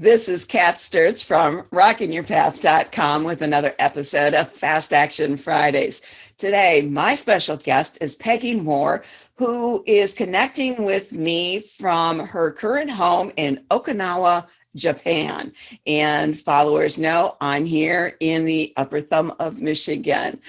This is Kat Sturtz from rockingyourpath.com with another episode of Fast Action Fridays. Today, my special guest is Peggy Moore, who is connecting with me from her current home in Okinawa, Japan. And followers know I'm here in the upper thumb of Michigan.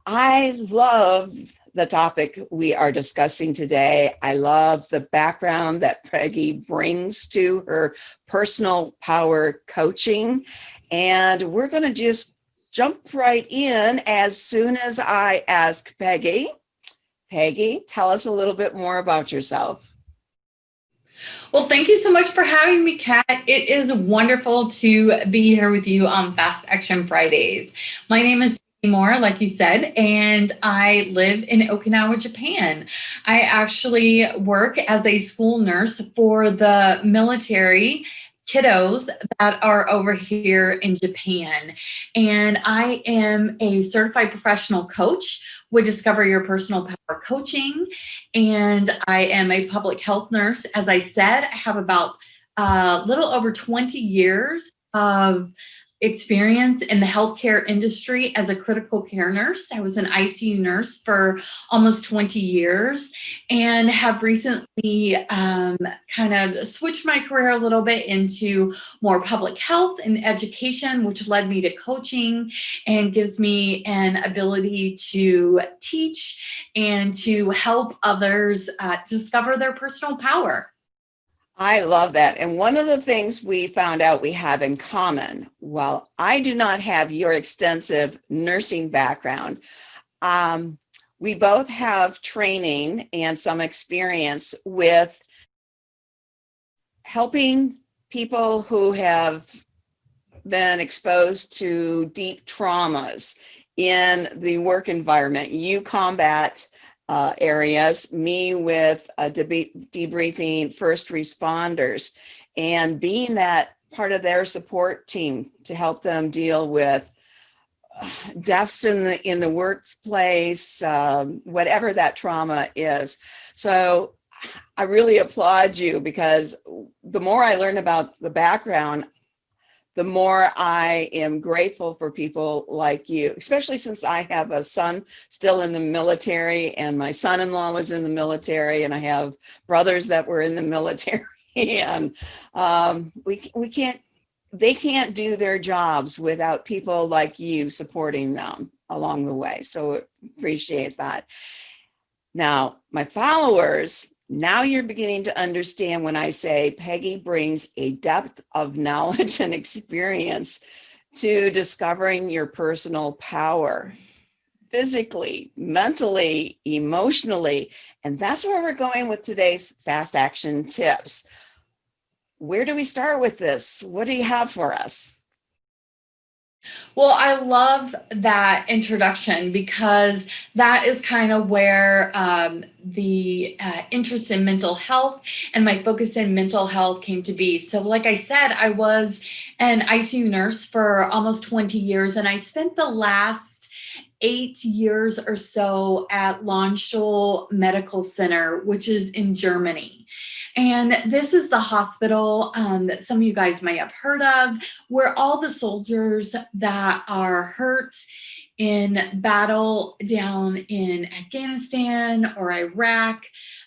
I love the topic we are discussing today. I love the background that Peggy brings to her personal power coaching. And we're going to just jump right in as soon as I ask Peggy. Peggy, tell us a little bit more about yourself. Well, thank you so much for having me, Kat. It is wonderful to be here with you on Fast Action Fridays. My name is Peggy Moore, like you said, and I live in Okinawa, Japan. I actually work as a school nurse for the military kiddos that are over here in Japan. And I am a certified professional coach with Discover Your Personal Power Coaching. And I am a public health nurse. As I said, I have about a little over 20 years of experience in the healthcare industry as a critical care nurse. I was an ICU nurse for almost 20 years and have recently kind of switched my career a little bit into more public health and education, which led me to coaching and gives me an ability to teach and to help others discover their personal power. I love that. And one of the things we found out we have in common, while I do not have your extensive nursing background, we both have training and some experience with helping people who have been exposed to deep traumas in the work environment. You combat areas, me with debriefing first responders and being that part of their support team to help them deal with deaths in the workplace, whatever that trauma is. So I really applaud you, because the more I learn about the background, the more I am grateful for people like you, especially since I have a son still in the military and my son-in-law was in the military and I have brothers that were in the military and they can't do their jobs without people like you supporting them along the way. So appreciate that. Now, my followers, now you're beginning to understand when I say Peggy brings a depth of knowledge and experience to discovering your personal power, physically, mentally, emotionally. And that's where we're going with today's fast action tips. Where do we start with this? What do you have for us? Well, I love that introduction because that is kind of where the interest in mental health and my focus in mental health came to be. So like I said, I was an ICU nurse for almost 20 years, and I spent the last 8 years or so at Landstuhl Medical Center, which is in Germany. And this is the hospital that some of you guys may have heard of, where all the soldiers that are hurt in battle down in Afghanistan or Iraq,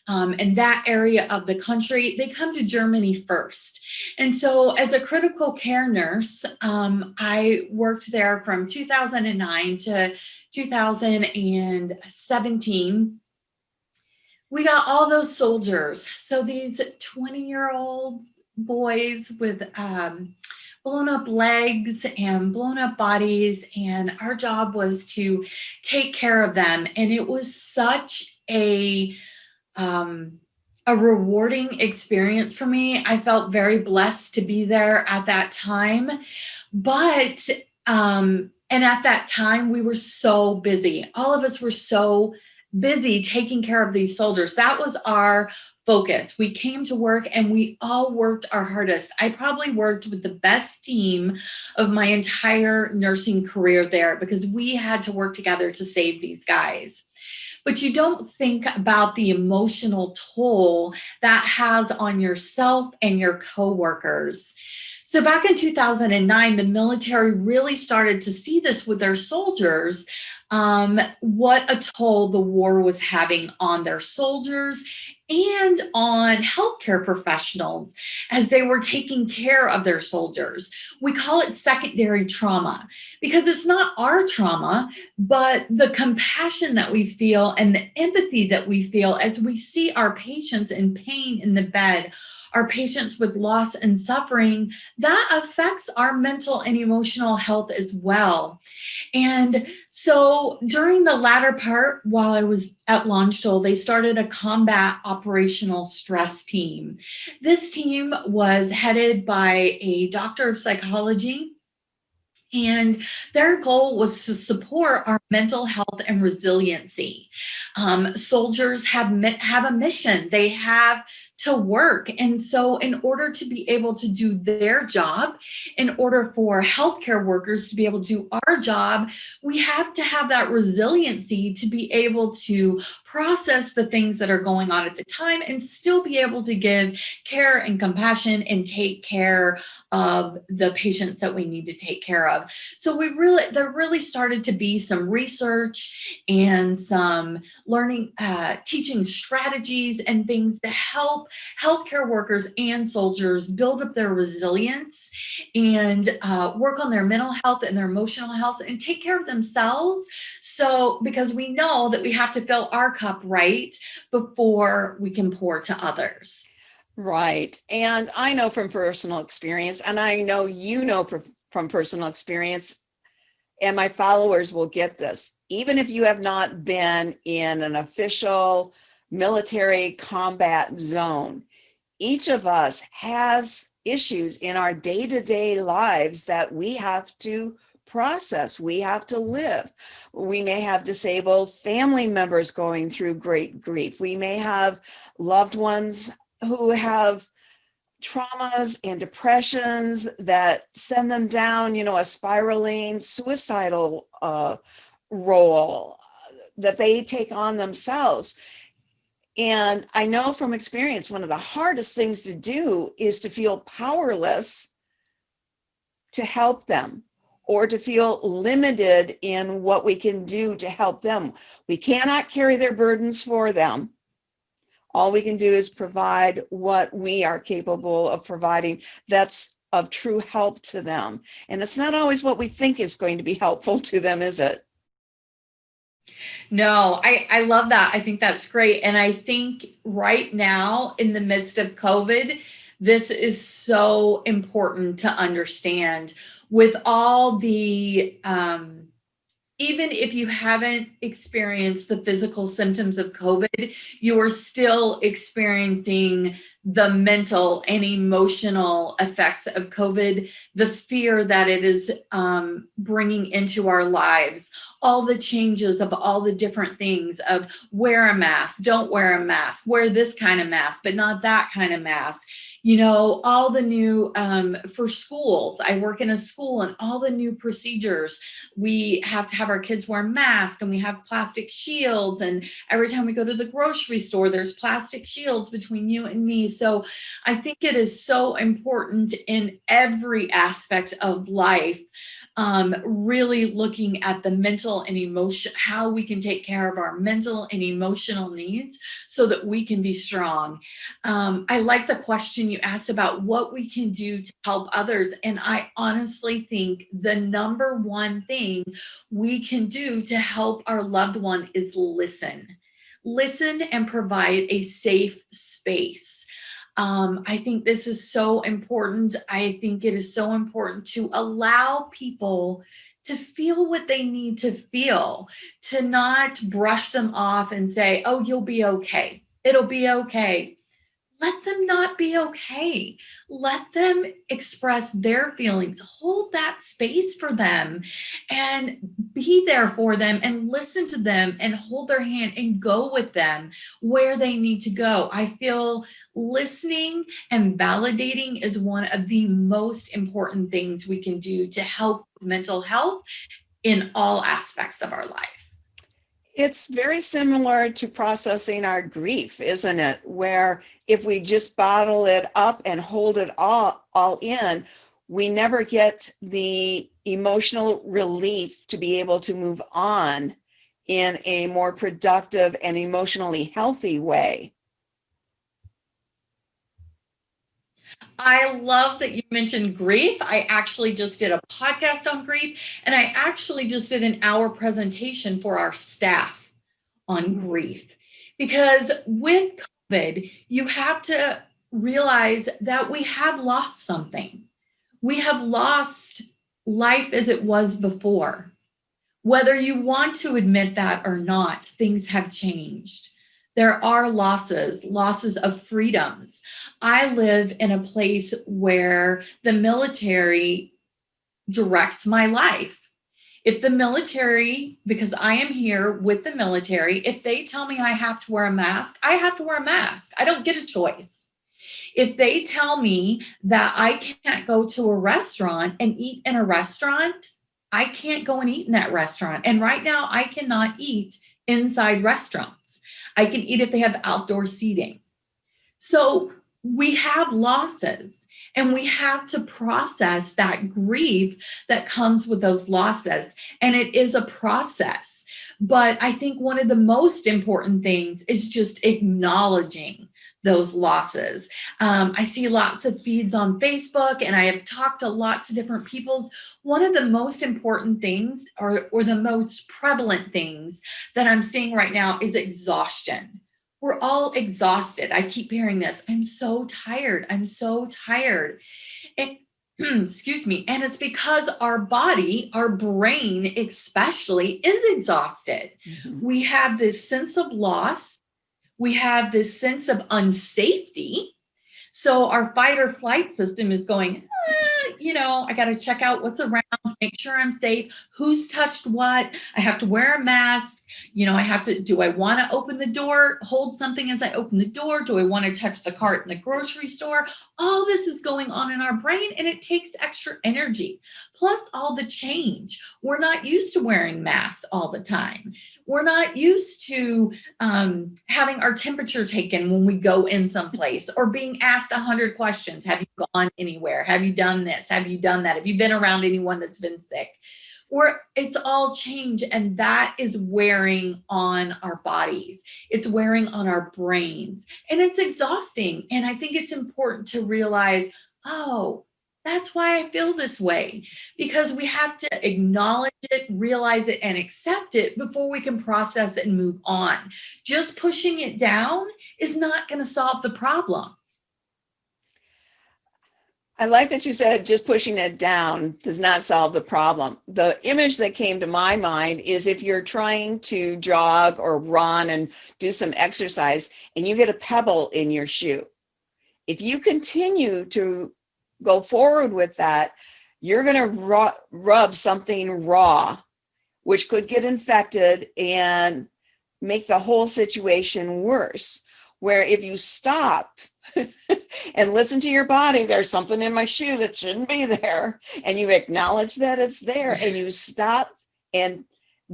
and that area of the country, they come to Germany first. And so as a critical care nurse, I worked there from 2009 to 2017. We got all those soldiers. So these 20-year-old boys with blown up legs and blown up bodies. And our job was to take care of them. And it was such a rewarding experience for me. I felt very blessed to be there at that time. But, and at that time, we were so busy. All of us were so busy taking care of these soldiers. That was our focus. We came to work and we all worked our hardest. I probably worked with the best team of my entire nursing career there because we had to work together to save these guys. But you don't think about the emotional toll that has on yourself and your coworkers. So back in 2009, the military really started to see this with their soldiers, what a toll the war was having on their soldiers and on healthcare professionals as they were taking care of their soldiers. We call it secondary trauma because it's not our trauma, but the compassion that we feel and the empathy that we feel as we see our patients in pain in the bed, our patients with loss and suffering, that affects our mental and emotional health as well. And so during the latter part, while I was at Launchtool, they started a combat operational stress team. This team was headed by a doctor of psychology, and their goal was to support our mental health and resiliency. Soldiers have a mission. They have to work. And so in order to be able to do their job, in order for healthcare workers to be able to do our job, we have to have that resiliency to be able to process the things that are going on at the time and still be able to give care and compassion and take care of the patients that we need to take care of. So there really started to be some research and some learning, teaching strategies and things to help healthcare workers and soldiers build up their resilience and work on their mental health and their emotional health and take care of themselves. So, because we know that we have to fill our cup right before we can pour to others. Right. And I know from personal experience, and I know you know from personal experience, and my followers will get this. Even if you have not been in an official military combat zone, each of us has issues in our day-to-day lives that we have to process. We have to live. We may have disabled family members going through great grief. We may have loved ones who have traumas and depressions that send them down, a spiraling suicidal role that they take on themselves. And I know from experience, one of the hardest things to do is to feel powerless to help them, or to feel limited in what we can do to help them. We cannot carry their burdens for them. All we can do is provide what we are capable of providing that's of true help to them. And it's not always what we think is going to be helpful to them, is it? No, I love that. I think that's great. And I think right now, in the midst of COVID, this is so important to understand with all the, even if you haven't experienced the physical symptoms of COVID, you are still experiencing the mental and emotional effects of COVID, the fear that it is bringing into our lives, all the changes of all the different things of wear a mask, don't wear a mask, wear this kind of mask, but not that kind of mask. All the new, for schools, I work in a school, and all the new procedures, we have to have our kids wear masks, and we have plastic shields. And every time we go to the grocery store, there's plastic shields between you and me. So I think it is so important in every aspect of life, really looking at the mental and emotion, how we can take care of our mental and emotional needs so that we can be strong. I like the question you asked about what we can do to help others. And I honestly think the number one thing we can do to help our loved one is listen. Listen and provide a safe space. I think this is so important. I think it is so important to allow people to feel what they need to feel, to not brush them off and say, oh, you'll be okay. It'll be okay. Let them not be okay. Let them express their feelings. Hold that space for them and be there for them and listen to them and hold their hand and go with them where they need to go. I feel listening and validating is one of the most important things we can do to help mental health in all aspects of our life. It's very similar to processing our grief, isn't it? Where if we just bottle it up and hold it all in, we never get the emotional relief to be able to move on in a more productive and emotionally healthy way. I love that you mentioned grief. I actually just did a podcast on grief, and I actually just did an hour presentation for our staff on grief. Because with COVID, you have to realize that we have lost something. We have lost life as it was before. Whether you want to admit that or not, things have changed. There are losses of freedoms. I live in a place where the military directs my life. If the military, because I am here with the military, if they tell me I have to wear a mask, I have to wear a mask. I don't get a choice. If they tell me that I can't go to a restaurant and eat in a restaurant, I can't go and eat in that restaurant. And right now, I cannot eat inside restaurants. I can eat if they have outdoor seating. So we have losses, and we have to process that grief that comes with those losses. And it is a process. But I think one of the most important things is just acknowledging those losses. I see lots of feeds on Facebook, and I have talked to lots of different people. One of the most important things, or the most prevalent things that I'm seeing right now, is exhaustion. We're all exhausted. I keep hearing this. I'm so tired. I'm so tired. And excuse me. And it's because our body, our brain especially, is exhausted. Mm-hmm. We have this sense of loss. We have this sense of unsafety. So our fight or flight system is going, I got to check out what's around, make sure I'm safe, who's touched what, I have to wear a mask, do I want to open the door, hold something as I open the door? Do I want to touch the cart in the grocery store? All this is going on in our brain, and it takes extra energy. Plus all the change. We're not used to wearing masks all the time. We're not used to having our temperature taken when we go in someplace, or being asked 100 questions. Have you gone anywhere? Have you done this? Have you done that? Have you been around anyone that's been sick? Or it's all change, and that is wearing on our bodies. It's wearing on our brains, and it's exhausting. And I think it's important to realize, oh, that's why I feel this way, because we have to acknowledge it, realize it, and accept it before we can process it and move on. Just pushing it down is not going to solve the problem. I like that you said just pushing it down does not solve the problem. The image that came to my mind is if you're trying to jog or run and do some exercise and you get a pebble in your shoe. If you continue to go forward with that, you're going to rub something raw, which could get infected and make the whole situation worse. Where if you stop and listen to your body, there's something in my shoe that shouldn't be there, and you acknowledge that it's there, and you stop and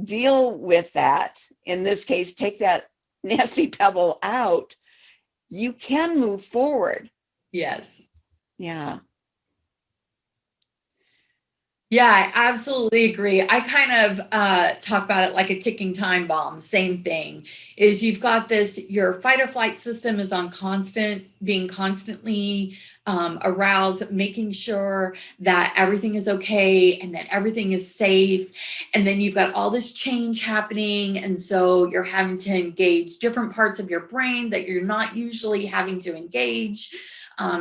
deal with that. In this case, take that nasty pebble out. You can move forward. Yes. Yeah. Yeah, I absolutely agree. I kind of talk about it like a ticking time bomb. Same thing is you've got your fight or flight system is on being constantly aroused, making sure that everything is okay and that everything is safe. And then you've got all this change happening. And so you're having to engage different parts of your brain that you're not usually having to engage.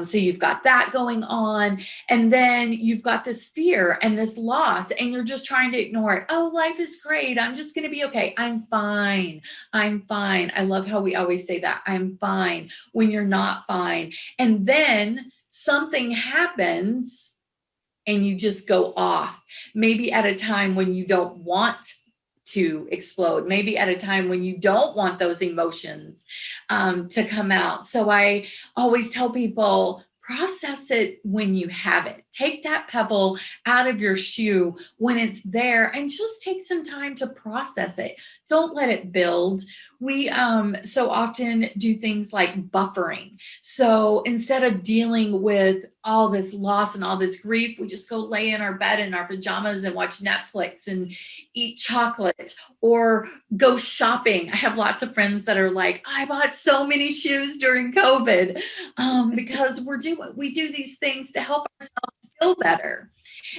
So you've got that going on, and then you've got this fear and this loss, and you're just trying to ignore it. Oh, life is great. I'm just going to be okay. I'm fine. I'm fine. I love how we always say that. I'm fine when you're not fine. And then something happens and you just go off, maybe at a time when you don't want to explode, maybe at a time when you don't want those emotions to come out. So I always tell people, process it when you have it. Take that pebble out of your shoe when it's there and just take some time to process it. Don't let it build. We so often do things like buffering. So instead of dealing with all this loss and all this grief, we just go lay in our bed in our pajamas and watch Netflix and eat chocolate or go shopping. I have lots of friends that are like, I bought so many shoes during COVID, because we do these things to help ourselves feel better.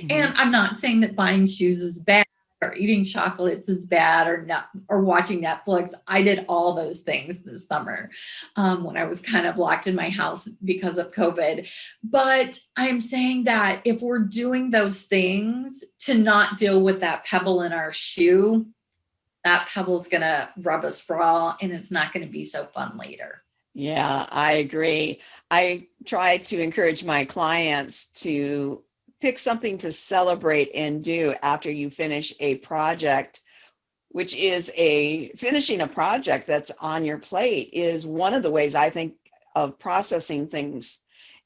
And I'm not saying that buying shoes is bad or eating chocolates is bad or not, or watching Netflix. I did all those things this summer when I was kind of locked in my house because of COVID. But I'm saying that if we're doing those things to not deal with that pebble in our shoe, that pebble is going to rub us raw and it's not going to be so fun later. Yeah, I agree. I try to encourage my clients to pick something to celebrate and do after you finish a project, which is finishing a project that's on your plate is one of the ways I think of processing things.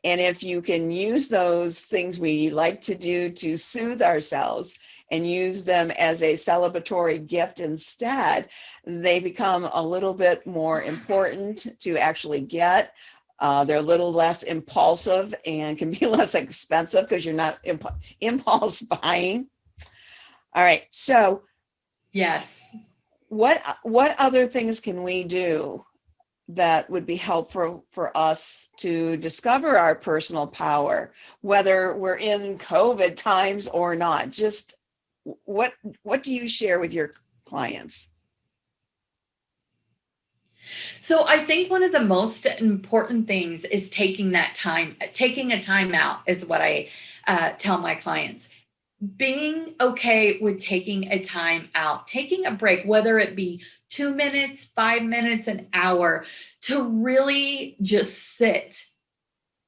And if you can use those things we like to do to soothe ourselves and use them as a celebratory gift instead, they become a little bit more important to actually get. They're a little less impulsive and can be less expensive because you're not impulse buying. All right. So yes, what other things can we do that would be helpful for us to discover our personal power, whether we're in COVID times or not? Just what do you share with your clients? So I think one of the most important things is taking a time out is what I tell my clients. Being okay with taking a time out, taking a break, whether it be 2 minutes, 5 minutes, an hour, to really just sit,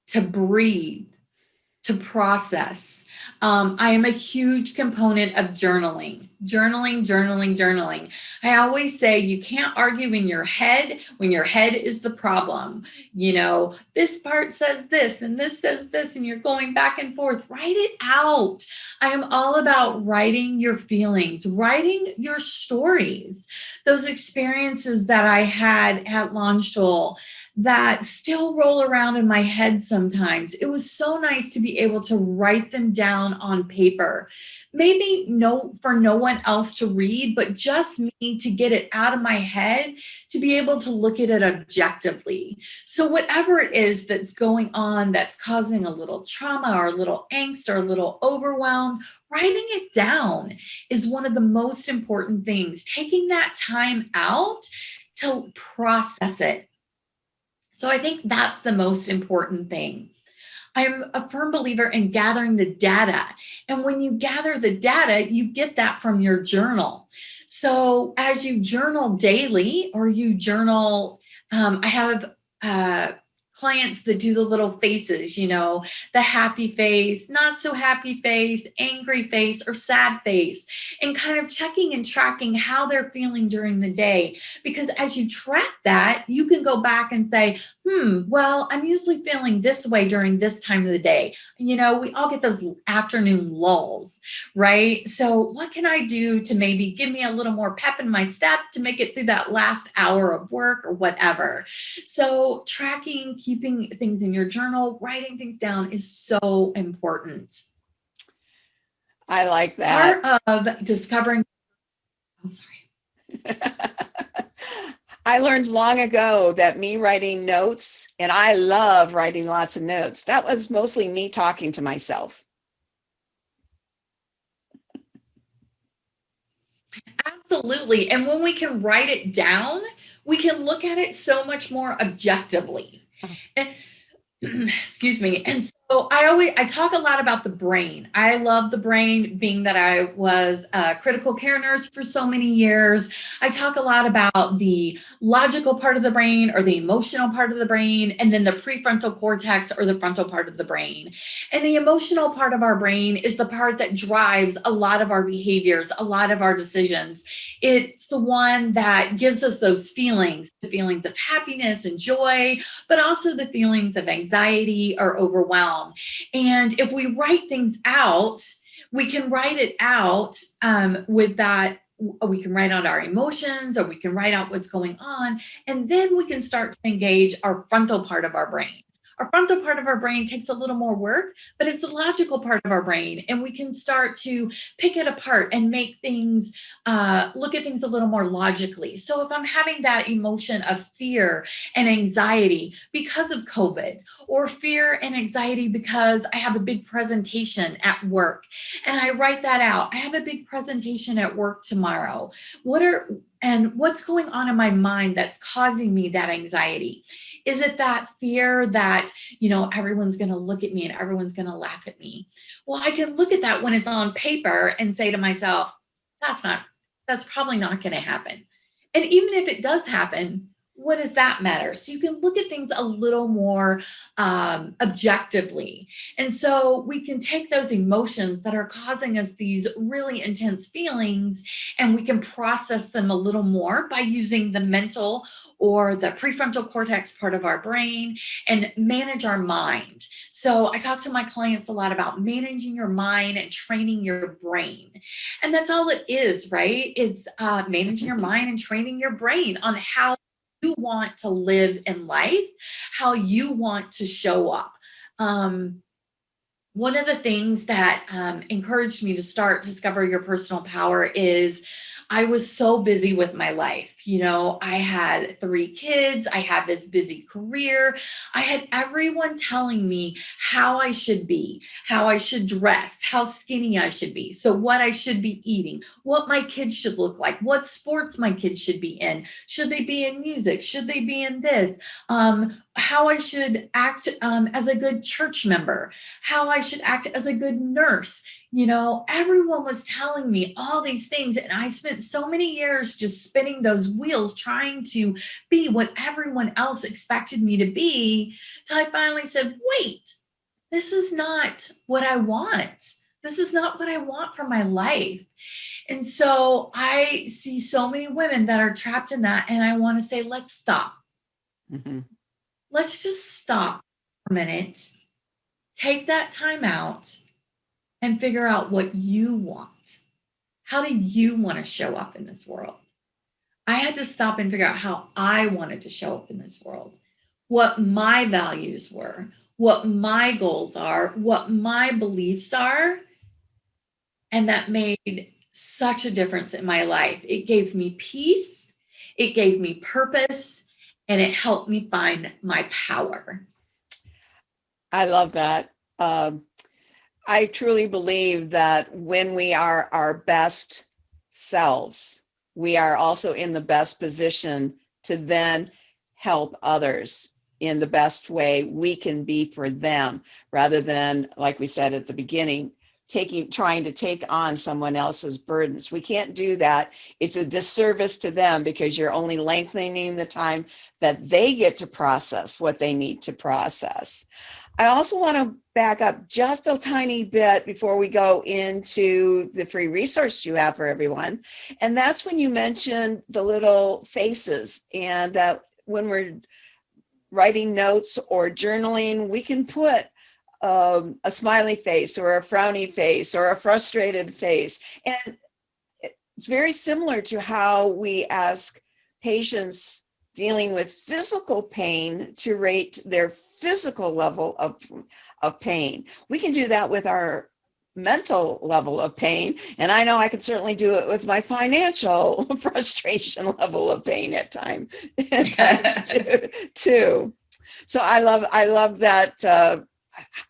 to breathe, to process. I am a huge component of journaling. I always say you can't argue in your head when your head is the problem. You know, this part says this and this says this, and you're going back and forth. Write it out. I am all about writing your feelings, writing your stories, those experiences that I had at Launch Joel that still roll around in my head sometimes. It was so nice to be able to write them down on paper. Maybe for no one else to read, but just me to get it out of my head, to be able to look at it objectively. So whatever it is that's going on that's causing a little trauma or a little angst or a little overwhelm, writing it down is one of the most important things. Taking that time out to process it. So I think that's the most important thing. I'm a firm believer in gathering the data. And when you gather the data, you get that from your journal. So as you journal daily or you journal, I have clients that do the little faces, you know, the happy face, not so happy face, angry face, or sad face, and kind of checking and tracking how they're feeling during the day. Because as you track that, you can go back and say, well, I'm usually feeling this way during this time of the day. You know, we all get those afternoon lulls, right? So what can I do to maybe give me a little more pep in my step to make it through that last hour of work or whatever? So tracking, keeping things in your journal, writing things down is so important. I like that. Part of discovering, I'm sorry. I learned long ago that me writing notes, and I love writing lots of notes, that was mostly me talking to myself. Absolutely. And when we can write it down, we can look at it so much more objectively. And, excuse me. And so I talk a lot about the brain. I love the brain, being that I was a critical care nurse for so many years. I talk a lot about the logical part of the brain or the emotional part of the brain, and then the prefrontal cortex or the frontal part of the brain. And the emotional part of our brain is the part that drives a lot of our behaviors, a lot of our decisions. It's the one that gives us those feelings, the feelings of happiness and joy, but also the feelings of anxiety or overwhelm. And if we write things out, we can write it out with we can write out our emotions, or we can write out what's going on. And then we can start to engage our frontal part of our brain. Our frontal part of our brain takes a little more work, but it's the logical part of our brain. And we can start to pick it apart and make things, look at things a little more logically. So if I'm having that emotion of fear and anxiety because of COVID, or fear and anxiety because I have a big presentation at work, and I write that out, I have a big presentation at work tomorrow. What's going on in my mind that's causing me that anxiety? Is it that fear that, everyone's going to look at me and everyone's going to laugh at me? Well, I can look at that when it's on paper and say to myself, that's probably not going to happen. And even if it does happen, what does that matter? So you can look at things a little more objectively. And so we can take those emotions that are causing us these really intense feelings, and we can process them a little more by using the mental or the prefrontal cortex part of our brain, and manage our mind. So I talk to my clients a lot about managing your mind and training your brain. And that's all it is, right? It's managing your mind and training your brain on how you want to live in life, how you want to show up. One of the things that encouraged me to start Discover Your Personal Power is I was so busy with my life. I had 3 kids. I had this busy career. I had everyone telling me how I should be, how I should dress, how skinny I should be. So what I should be eating, what my kids should look like, what sports my kids should be in. Should they be in music? Should they be in this? How I should act as a good church member, how I should act as a good nurse. Everyone was telling me all these things, and I spent so many years just spinning those wheels trying to be what everyone else expected me to be, till I finally said, wait, this is not what I want. This is not what I want for my life. And so I see so many women that are trapped in that, and I want to say, let's stop. Mm-hmm. Let's just stop for a minute, take that time out, and figure out what you want. How do you want to show up in this world? I had to stop and figure out how I wanted to show up in this world, what my values were, what my goals are, what my beliefs are. And that made such a difference in my life. It gave me peace, it gave me purpose, and it helped me find my power. I love that. I truly believe that when we are our best selves, we are also in the best position to then help others in the best way we can be for them, rather than, like we said at the beginning, trying to take on someone else's burdens. We can't do that. It's a disservice to them, because you're only lengthening the time that they get to process what they need to process. I also want to back up just a tiny bit before we go into the free resource you have for everyone. And that's when you mentioned the little faces, and that when we're writing notes or journaling, we can put a smiley face or a frowny face or a frustrated face. And it's very similar to how we ask patients dealing with physical pain to rate their physical level of pain. We can do that with our mental level of pain. And I know I can certainly do it with my financial frustration level of pain at times too. So I love that.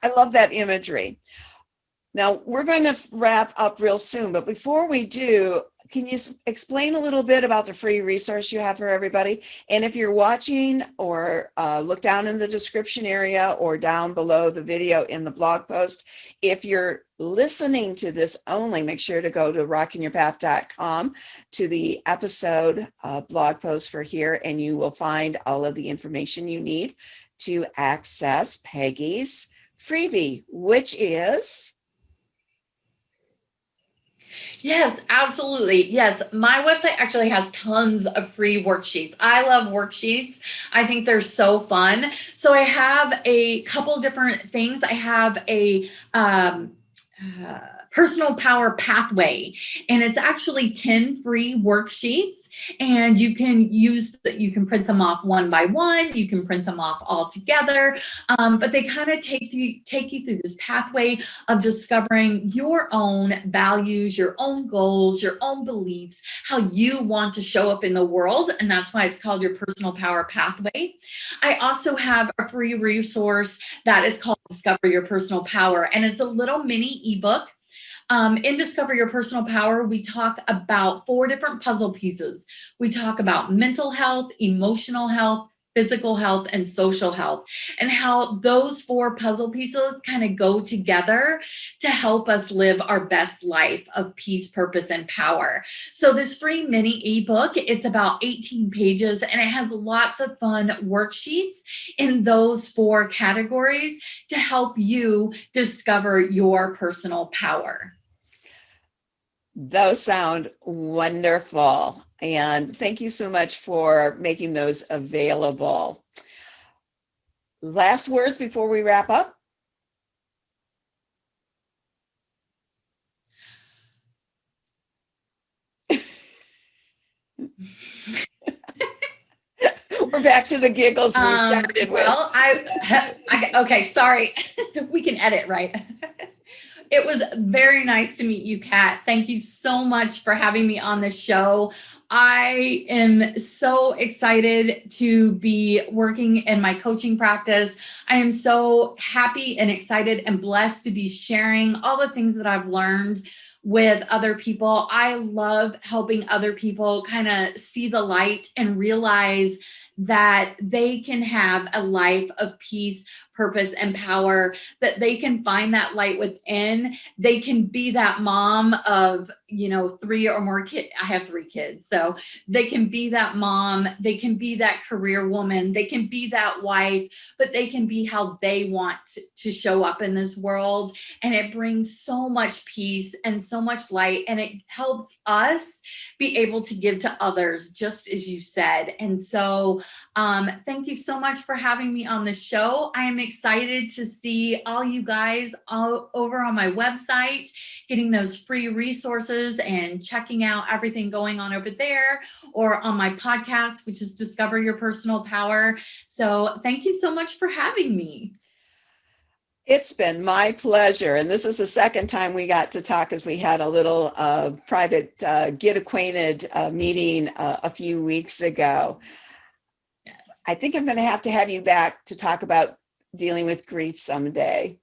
I love that imagery. Now we're going to wrap up real soon, but before we do, can you explain a little bit about the free resource you have for everybody? And if you're watching, or look down in the description area or down below the video in the blog post. If you're listening to this only, make sure to go to rockingyourpath.com to the episode blog post for here, and you will find all of the information you need to access Peggy's freebie, which is... Yes, absolutely. Yes, my website actually has tons of free worksheets. I love worksheets. I think they're so fun. So I have a couple different things. I have a personal power pathway. And it's actually 10 free worksheets. And you can print them off one by one. You can print them off all together. But they kind of take you through this pathway of discovering your own values, your own goals, your own beliefs, how you want to show up in the world. And that's why it's called your personal power pathway. I also have a free resource that is called Discover Your Personal Power. And it's a little mini ebook. In Discover Your Personal Power, we talk about 4 different puzzle pieces. We talk about mental health, emotional health, physical health, and social health, and how those 4 puzzle pieces kind of go together to help us live our best life of peace, purpose, and power. So this free mini ebook, it's about 18 pages, and it has lots of fun worksheets in those 4 categories to help you discover your personal power. Those sound wonderful. And thank you so much for making those available. Last words before we wrap up? We're back to the giggles we started with. Well, okay, sorry. We can edit, right? It was very nice to meet you, Kat. Thank you so much for having me on this show. I am so excited to be working in my coaching practice. I am so happy and excited and blessed to be sharing all the things that I've learned with other people. I love helping other people kind of see the light and realize that they can have a life of peace, purpose, and power, that they can find that light within. They can be that mom of, 3 or more kids. I have 3 kids. So they can be that mom. They can be that career woman. They can be that wife, but they can be how they want to show up in this world. And it brings so much peace and so much light. And it helps us be able to give to others, just as you said. And so thank you so much for having me on the show. I am excited to see all you guys all over on my website, getting those free resources and checking out everything going on over there, or on my podcast, which is Discover Your Personal Power. So thank you so much for having me. It's been my pleasure. And this is the second time we got to talk, as we had a little private get acquainted meeting a few weeks ago. Yes. I think I'm going to have you back to talk about dealing with grief someday.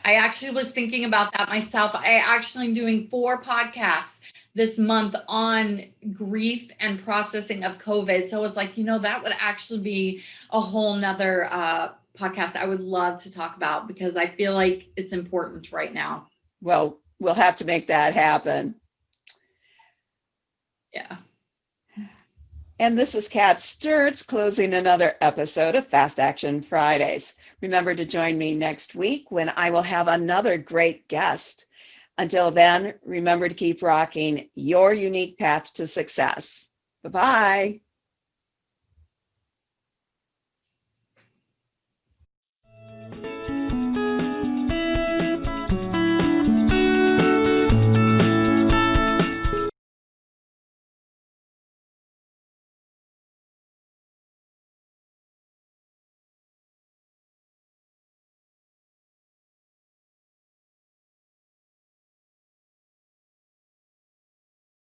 I actually was thinking about that myself. I actually am doing 4 podcasts this month on grief and processing of COVID. So it's like, that would actually be a whole nother podcast I would love to talk about, because I feel like it's important right now. Well, we'll have to make that happen. Yeah. And this is Kat Sturtz closing another episode of Fast Action Fridays. Remember to join me next week when I will have another great guest. Until then, remember to keep rocking your unique path to success. Bye-bye.